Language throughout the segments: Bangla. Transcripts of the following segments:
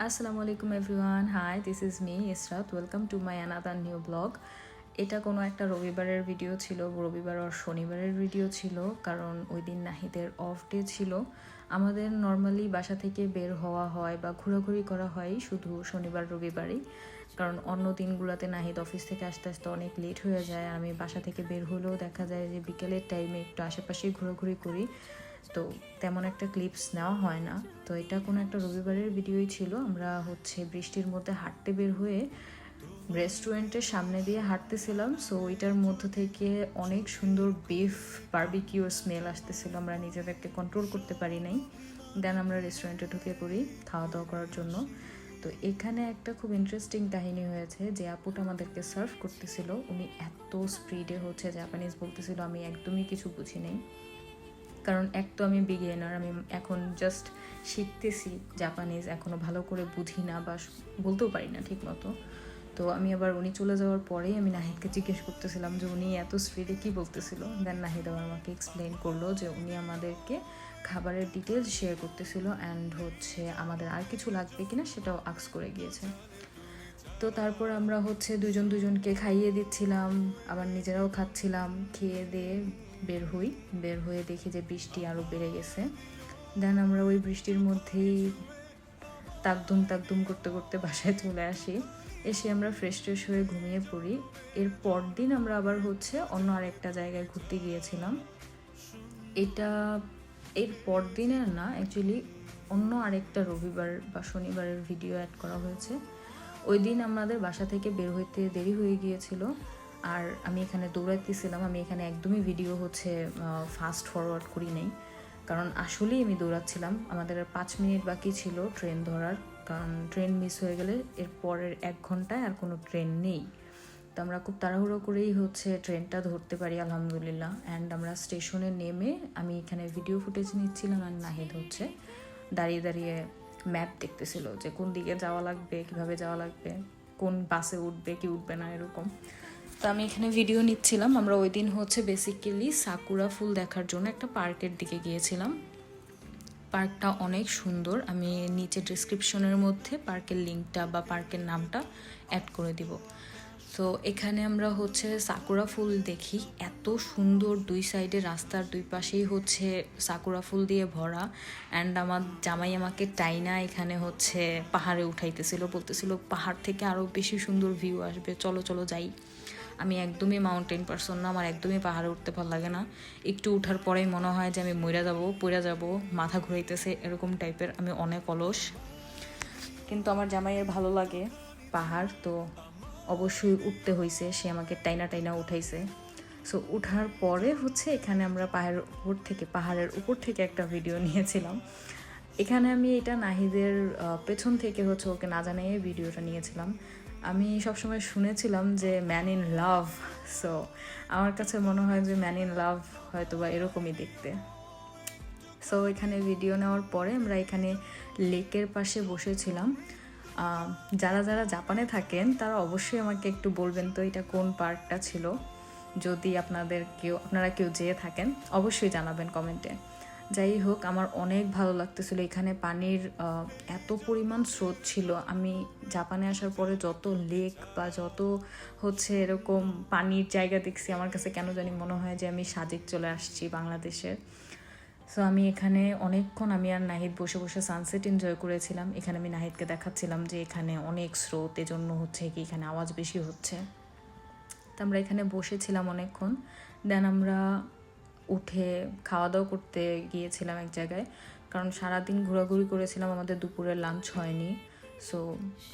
আসসালামু আলাইকুম everyone, hi, this is me Israt. Welcome to my another new blog. এটা কোনো একটা রবিবারের ভিডিও ছিল, রবিবার আর শনিবারের ভিডিও ছিল, কারণ ওই দিন নাহিদের অফ ডে ছিল। আমাদের নর্মালি বাসা থেকে বের হওয়া হয় বা ঘোরাঘুরি করা হয় শুধু শনিবার রবিবারই, কারণ অন্য দিনগুলোতে নাহিদ অফিস থেকে আস্তে আস্তে অনেক লেট হয়ে যায়। আমি বাসা থেকে বের হলেও দেখা যায় যে বিকেলের টাইমে একটু আশেপাশেই ঘোরাঘুরি করি, তো তেমন একটা ক্লিপস নেওয়া হয় না। তো এটা কোনো একটা রবিবারের ভিডিওই ছিল। আমরা বৃষ্টির মধ্যে হাঁটতে বের হয়ে রেস্টুরেন্টের সামনে দিয়ে হাঁটতেছিলাম। সো ওইটার মধ্য থেকে অনেক সুন্দর বিফ বারবিকিউর স্মেল আসতেছিল, আমরা নিজেদেরকে কন্ট্রোল করতে পারি নাই। দেন আমরা রেস্টুরেন্টে ঢুকে পড়ি খাওয়া দাওয়া করার জন্য। তো এখানে একটা খুব ইন্টারেস্টিং কাহিনী হয়েছে, যে আপুটা আমাদেরকে সার্ভ করতেছিল, উনি এত স্পিডে জাপানিজ বলতেছিল, আমি একদমই কিছু বুঝি নাই। কারণ এক তো আমি বিগিনার, আমি এখন জাস্ট শিখতেছি জাপানিজ, এখনও ভালো করে বুঝি না বা বলতেও পারি না ঠিক মতো। তো আমি আবার উনি চলে যাওয়ার পরেই আমি নাহিদকে জিজ্ঞেস করতেছিলাম যে উনি এত স্পিডে কী বলতেছিল। দেন নাহিদ আবার আমাকে এক্সপ্লেন করলো যে উনি আমাদেরকে খাবারের ডিটেলস শেয়ার করতেছিল অ্যান্ড আমাদের আর কিছু লাগবে কিনা সেটাও আস্ক করে গিয়েছে। তো তারপর আমরা দুজনকে খাইয়ে দিচ্ছিলাম, আবার নিজেরাও খাচ্ছিলাম। খেয়ে দিয়ে বের হয়ে দেখি যে বৃষ্টি আরও বেড়ে গেছে। দেন আমরা ওই বৃষ্টির মধ্যেই তাকদুম করতে করতে বাসায় চলে আসি। এসে আমরা ফ্রেশ হয়ে ঘুমিয়ে পড়ি। এর পরদিন আমরা আবার অন্য আরেকটা জায়গায় ঘুরতে গিয়েছিলাম। এটা এর পরদিনের না, অ্যাকচুয়ালি অন্য আরেকটা রবিবার বা শনিবারের ভিডিও অ্যাড করা হয়েছে। ওই দিন আমাদের বাসা থেকে বের হইতে দেরি হয়ে গিয়েছিল, আর আমি এখানে দৌড়াইতেছিলাম। আমি এখানে একদমই ভিডিও ফাস্ট ফরওয়ার্ড করি নাই, কারণ আসলেই আমি দৌড়াচ্ছিলাম। আমাদের আর 5 মিনিট বাকি ছিল ট্রেন ধরার, কারণ ট্রেন মিস হয়ে গেলে এর পরের 1 ঘন্টায় আর কোনো ট্রেন নেই। তো আমরা খুব তাড়াহুড়ো করেই ট্রেনটা ধরতে পারি আলহামদুলিল্লাহ। অ্যান্ড আমরা স্টেশনে নেমে আমি এখানে ভিডিও ফুটেজ নিচ্ছিলাম, আর নাহিদ দাঁড়িয়ে দাঁড়িয়ে ম্যাপ দেখতেছিল যে কোন দিকে যাওয়া লাগবে, কীভাবে যাওয়া লাগবে, কোন বাসে উঠবে কি উঠবে না এরকম। তো আমি এখানে ভিডিও নিচ্ছিলাম। আমরা ওই দিন বেসিক্যালি সাকুরা ফুল দেখার জন্য একটা পার্কের দিকে গিয়েছিলাম। পার্কটা অনেক সুন্দর, আমি নিচে ডিসক্রিপশনের মধ্যে পার্কের লিঙ্কটা বা পার্কের নামটা অ্যাড করে দিব। তো এখানে আমরা সাকুরা ফুল দেখি, এত সুন্দর। দুই সাইডে রাস্তার দুই পাশেই সাকুরা ফুল দিয়ে ভরা। অ্যান্ড আমার জামাই আমাকে টাইনা এখানে পাহাড়ে উঠাইতেছিল, বলতেছিল পাহাড় থেকে আরও বেশি সুন্দর ভিউ আসবে, চলো চলো যাই। আমি একদমই মাউন্টেন পারসন না, আমার একদমই পাহাড়ে উঠতে ভালো লাগে না। একটু উঠার পরেই মনে হয় যে আমি পড়ে যাবো, মাথা ঘুরাইতেছে এরকম টাইপের, আমি অনেক অলস। কিন্তু আমার জামাইয়ের ভালো লাগে পাহাড়, তো অবশ্যই উঠতে হয়েছে, সে আমাকে টাইনা উঠাইছে। সো উঠার পরে এখানে আমরা পাহাড়ের উপর থেকে একটা ভিডিও নিয়েছিলাম। এখানে আমি এটা নাহিদের পেছন থেকে ওকে না জানিয়ে ভিডিওটা নিয়েছিলাম। আমি সবসময় শুনেছিলাম যে ম্যান ইন লাভ, সো আমার কাছে মনে হয় যে ম্যান ইন লাভ হয়তো বা এরকমই দেখতে। সো এখানে ভিডিও নেওয়ার পরে আমরা এখানে লেকের পাশে বসেছিলাম। যারা যারা জাপানে থাকেন তারা অবশ্যই আমাকে একটু বলবেন তো এটা কোন পার্কটা ছিল। যদি আপনারা কেউ যেয়ে থাকেন অবশ্যই জানাবেন কমেন্টে। যাই হোক, আমার অনেক ভালো লাগতেছিল। এখানে পানির এত পরিমাণ স্রোত ছিল। আমি জাপানে আসার পরে যত লেক বা যত এরকম পানির জায়গা দেখছি, আমার কাছে কেন জানি মনে হয় যে আমি সাজেক চলে আসছি বাংলাদেশের। সো আমি এখানে অনেকক্ষণ আমি আর নাহিদ বসে বসে সানসেট এনজয় করেছিলাম। এখানে আমি নাহিদকে দেখাচ্ছিলাম যে এখানে অনেক স্রোত, এজন্য কি এখানে আওয়াজ বেশি হচ্ছে। তো আমরা এখানে বসেছিলাম অনেকক্ষণ। দেন আমরা উঠে খাওয়া দাওয়া করতে গিয়েছিলাম এক জায়গায়, কারণ সারাদিন ঘোরাঘুরি করেছিলাম, আমাদের দুপুরের লাঞ্চ হয়নি। সো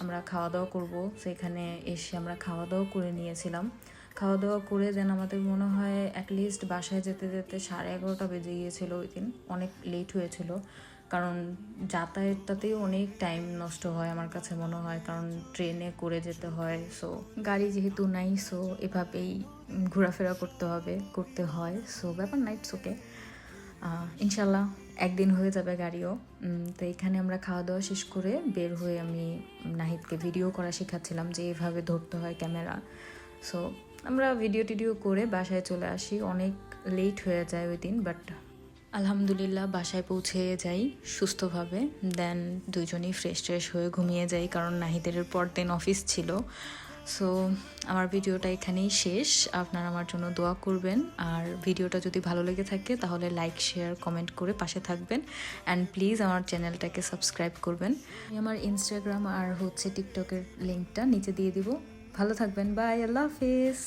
আমরা খাওয়া দাওয়া করবো, সেখানে এসে আমরা খাওয়া দাওয়া করে নিয়েছিলাম। খাওয়া দাওয়া করে দেন আমাদের মনে হয় অ্যাটলিস্ট বাসায় যেতে যেতে 11:30 বেজে গিয়েছিল। ওই দিন অনেক লেট হয়েছিল, কারণ যাতায়াতটাতেই অনেক টাইম নষ্ট হয় আমার কাছে মনে হয়, কারণ ট্রেনে করে যেতে হয়। সো গাড়ি যেহেতু নাই, সো এভাবেই ঘোরাফেরা করতে হয়। সো ব্যাপার না, ইটস ওকে, ইনশাল্লাহ একদিন হয়ে যাবে গাড়িও। তো এখানে আমরা খাওয়া দাওয়া শেষ করে বের হয়ে আমি নাহিদকে ভিডিও করা শেখাচ্ছিলাম যে এভাবে ধরতে হয় ক্যামেরা। সো আমরা ভিডিও টিডিও করে বাসায় চলে আসি। অনেক লেট হয়ে যায় ওই দিন, বাট আলহামদুলিল্লাহ বাসায় পৌঁছে যাই সুস্থভাবে। দেন দুজনেই ফ্রেশ ট্রেশ হয়ে ঘুমিয়ে যাই, কারণ নাহিদের পরদিন অফিস ছিল। সো আমার ভিডিওটা এখানেই শেষ। আপনারা আমার জন্য দোয়া করবেন, আর ভিডিওটা যদি ভালো লেগে থাকে তাহলে লাইক শেয়ার কমেন্ট করে পাশে থাকবেন, অ্যান্ড প্লিজ আমার চ্যানেলটাকে সাবস্ক্রাইব করবেন। আমি আমার ইনস্টাগ্রাম আর টিকটকের লিঙ্কটা নিচে দিয়ে দিব। ভালো থাকবেন, বাই, আল্লাহ হাফিজ।